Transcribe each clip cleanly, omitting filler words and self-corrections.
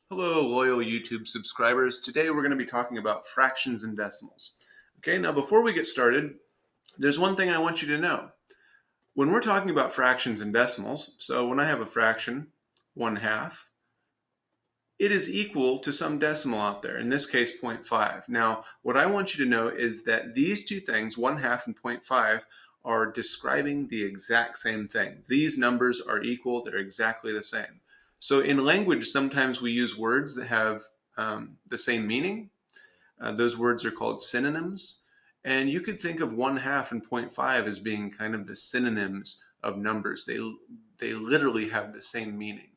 Hello, loyal YouTube subscribers. Today we're going to be talking about fractions and decimals. Okay, now before we get started, there's one thing I want you to know. When we're talking about fractions and decimals, so when I have a fraction, 1/2, it is equal to some decimal out there, in this case 0.5. Now, what I want you to know is that these two things, 1/2 and 0.5, are describing the exact same thing. These numbers are equal, they're exactly the same. So in language, sometimes we use words that have the same meaning. Those words are called synonyms. And you could think of 1/2 and 0.5 as being kind of the synonyms of numbers. They literally have the same meaning.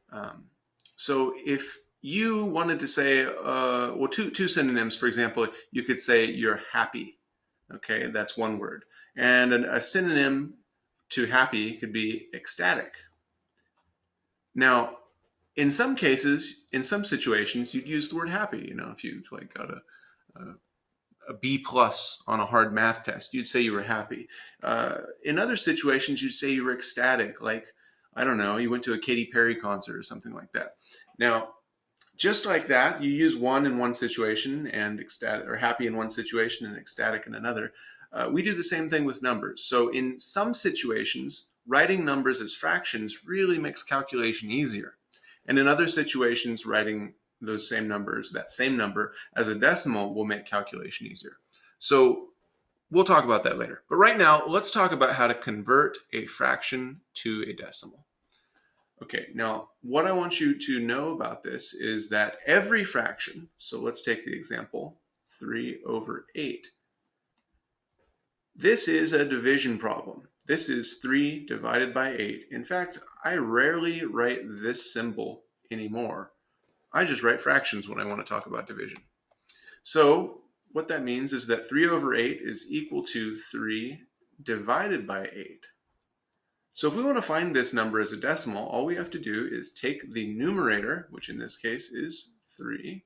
Um, so if you wanted to say, two synonyms, for example, you could say you're happy. Okay, that's one word. And a synonym to happy could be ecstatic. Now, in some cases, in some situations, you'd use the word happy. If you got a B plus on a hard math test, you'd say you were happy. In other situations, you'd say you were ecstatic, like, I don't know, you went to a Katy Perry concert or something like that. Now, just like that, you use one in one situation and ecstatic, or happy in one situation and ecstatic in another. We do the same thing with numbers. So in some situations, writing numbers as fractions really makes calculation easier. And in other situations, writing those same numbers, that same number, as a decimal will make calculation easier. So we'll talk about that later. But right now, let's talk about how to convert a fraction to a decimal. Okay, now what I want you to know about this is that every fraction, so let's take the example 3/8. This is a division problem. This is 3 divided by 8. In fact, I rarely write this symbol anymore. I just write fractions when I want to talk about division. So what that means is that 3/8 is equal to 3 divided by 8. So if we want to find this number as a decimal, all we have to do is take the numerator, which in this case is 3,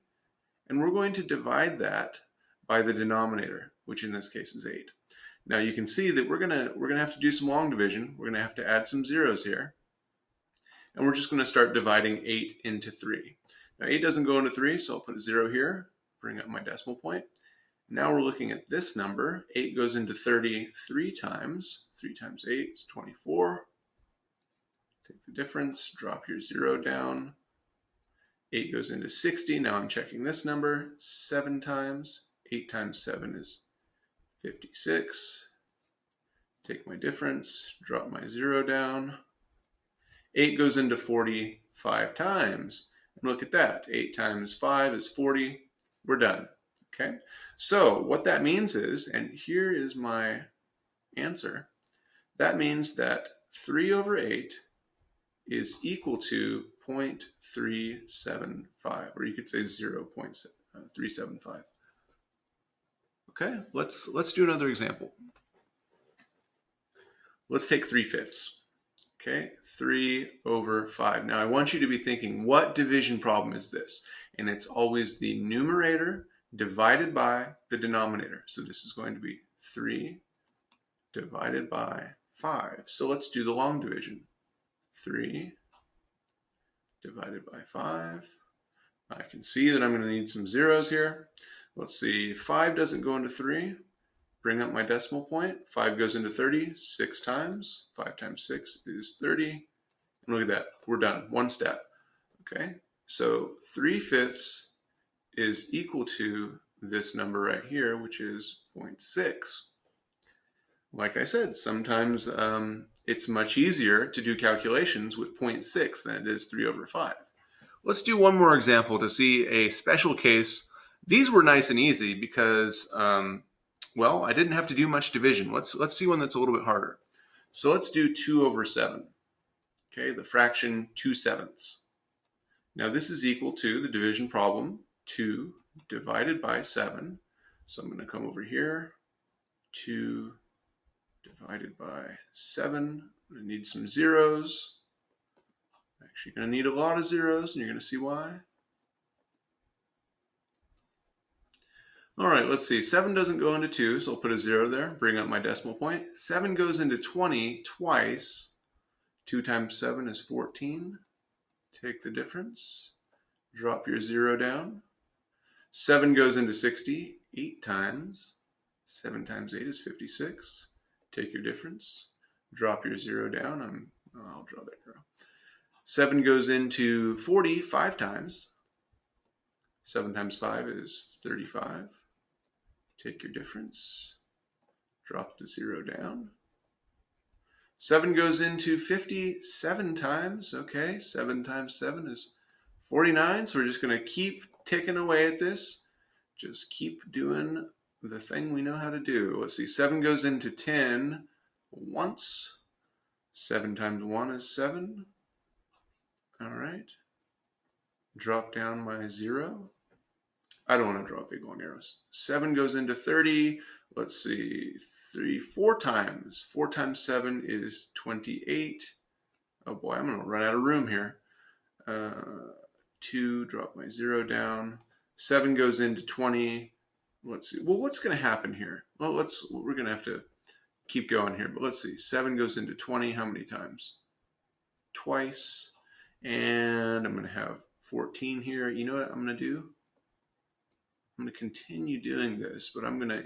and we're going to divide that by the denominator, which in this case is 8. Now you can see that we're gonna have to do some long division. We're gonna have to add some zeros here, and we're just going to start dividing 8 into 3. Now 8 doesn't go into 3, so I'll put a 0 here, bring up my decimal point. Now we're looking at this number. 8 goes into 30 3 times. 3 times 8 is 24. Take the difference, drop your 0 down. 8 goes into 60. Now I'm checking this number 7 times. 8 times 7 is 56. Take my difference, drop my 0 down. 8 goes into 45 times. And look at that. 8 times 5 is 40. We're done. Okay? So what that means is, and here is my answer, that means that 3/8 is equal to 0.375, or you could say 0.375. Okay, let's do another example. Let's take 3/5. Okay, 3/5. Now I want you to be thinking, what division problem is this? And it's always the numerator divided by the denominator. So this is going to be 3 divided by 5. So let's do the long division. 3 divided by 5. I can see that I'm going to need some zeros here. Let's see, 5 doesn't go into 3. Bring up my decimal point. 5 goes into 30 6 times. 5 times 6 is 30. And look at that. We're done. One step. Okay? So 3/5 is equal to this number right here, which is 0.6. Like I said, sometimes it's much easier to do calculations with 0.6 than it is 3/5. Let's do one more example to see a special case. These were nice and easy because well, I didn't have to do much division. Let's see one that's a little bit harder. So let's do 2/7. Okay, the fraction 2/7. Now this is equal to the division problem, 2 divided by 7. So I'm going to come over here, 2 divided by 7. I'm going to need some zeros. I'm actually going to need a lot of zeros, and you're going to see why. All right, let's see. 7 doesn't go into 2, so I'll put a 0 there, bring up my decimal point. 7 goes into 20 twice. 2 times 7 is 14. Take the difference. drop your 0 down. 7 goes into 60 8 times. 7 times 8 is 56. Take your difference. Drop your 0 down. I'll draw that arrow. 7 goes into 40 5 times. 7 times 5 is 35. Take your difference. Drop the 0 down. 7 goes into 50 7 times. Okay, 7 times 7 is 49. So we're just going to keep ticking away at this. Just keep doing the thing we know how to do. Let's see, 7 goes into 10 once. 7 times 1 is 7. All right. Drop down my 0. I don't want to draw big long arrows. 7 goes into 30. Let's see, 4 times. 4 times 7 is 28. Oh boy, I'm going to run out of room here. 2, drop my 0 down. 7 goes into 20. Let's see. Well, what's going to happen here? Well, we're going to have to keep going here, but let's see. 7 goes into 20. How many times? Twice. And I'm going to have 14 here. You know what I'm going to do? I'm going to continue doing this, but I'm going to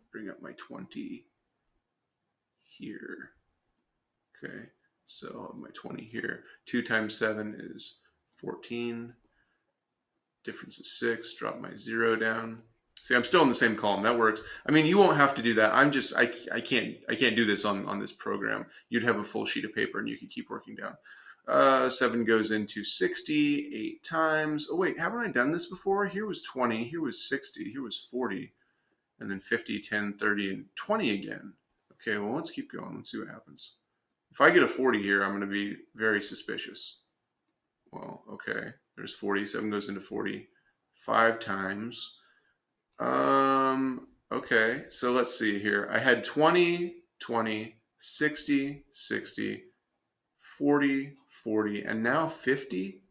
bring up my 20 here. Okay, so I'll have my 20 here. 2 times 7 is 14. Difference is 6. Drop my 0 down. See, I'm still in the same column. That works. I mean, you won't have to do that. I can't do this on this program. You'd have a full sheet of paper and you could keep working down. 7 goes into 60 8 times. Oh wait, haven't I done this before? Here was 20, here was 60, here was 40, and then 50, 10, 30, and 20 again. Okay, well, let's keep going. Let's see what happens. If I get a 40 here, I'm going to be very suspicious. Well, okay, there's 40. 7 goes into 40 5 times. Okay, so let's see here. I had 20, 20, 60, 60, 40, 40, and now 50.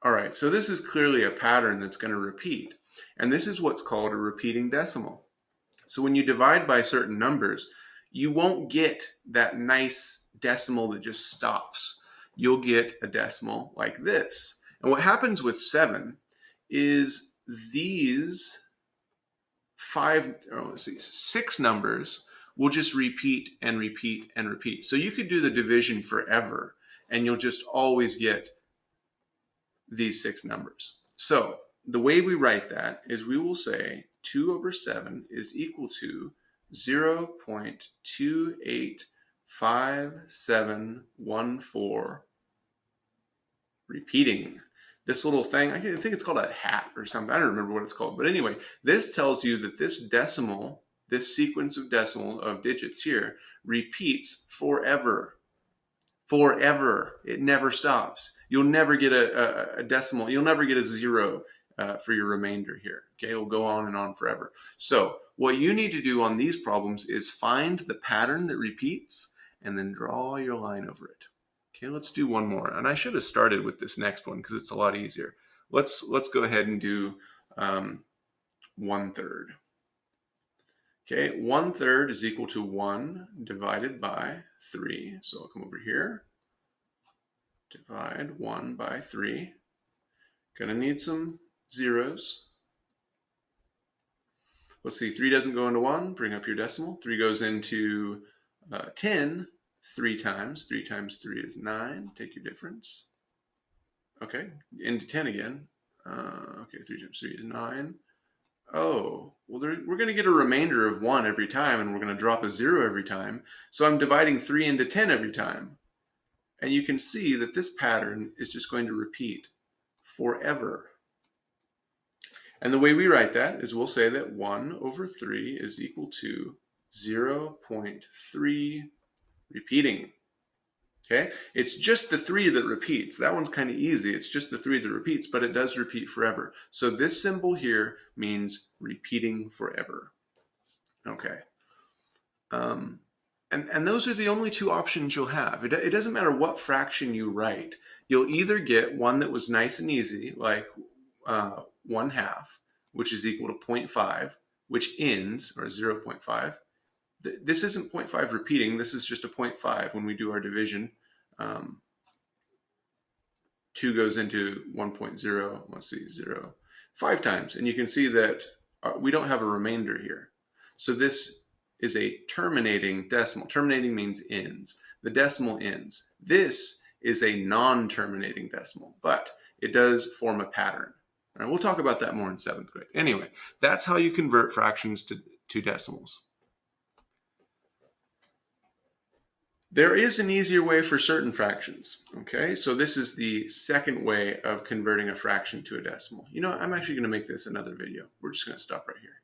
All right, so this is clearly a pattern that's going to repeat. And this is what's called a repeating decimal. So when you divide by certain numbers, you won't get that nice decimal that just stops. You'll get a decimal like this. And what happens with 7 is these 6 numbers will just repeat and repeat and repeat. So you could do the division forever and you'll just always get these 6 numbers. So the way we write that is we will say 2 over 7 is equal to 0.285714 repeating. This little thing, I think it's called a hat or something. I don't remember what it's called. But anyway, this tells you that this decimal, this sequence of decimal of digits here, repeats forever. Forever. It never stops. You'll never get a decimal. You'll never get a 0 for your remainder here. Okay, it'll go on and on forever. So what you need to do on these problems is find the pattern that repeats and then draw your line over it. Okay, let's do one more. And I should have started with this next one because it's a lot easier. Let's go ahead and do 1/3. Okay, 1/3 is equal to 1 divided by 3. So I'll come over here, divide 1 by 3. Gonna need some zeros. Let's see, 3 doesn't go into 1. Bring up your decimal. 3 goes into 10 3 times. 3 times 3 is 9. Take your difference. Okay, into 10 again. Okay, 3 times 3 is 9. Oh, well, we're going to get a remainder of 1 every time, and we're going to drop a 0 every time. So I'm dividing 3 into 10 every time. And you can see that this pattern is just going to repeat forever. And the way we write that is we'll say that 1 over 3 is equal to 0.3 repeating. Okay, it's just the 3 that repeats. That one's kind of easy. It's just the 3 that repeats, but it does repeat forever. So this symbol here means repeating forever. Okay. And those are the only 2 options you'll have. It doesn't matter what fraction you write. You'll either get one that was nice and easy, like 1/2, which is equal to 0.5, which ends, or 0.5. This isn't 0.5 repeating. This is just a 0.5 when we do our division. 2 goes into 1.0, let's see, 0, 5 times. And you can see that we don't have a remainder here. So this is a terminating decimal. Terminating means ends. The decimal ends. This is a non-terminating decimal, but it does form a pattern. All right, we'll talk about that more in 7th grade. Anyway, that's how you convert fractions to decimals. There is an easier way for certain fractions, okay? So this is the second way of converting a fraction to a decimal. You know, I'm actually going to make this another video. We're just going to stop right here.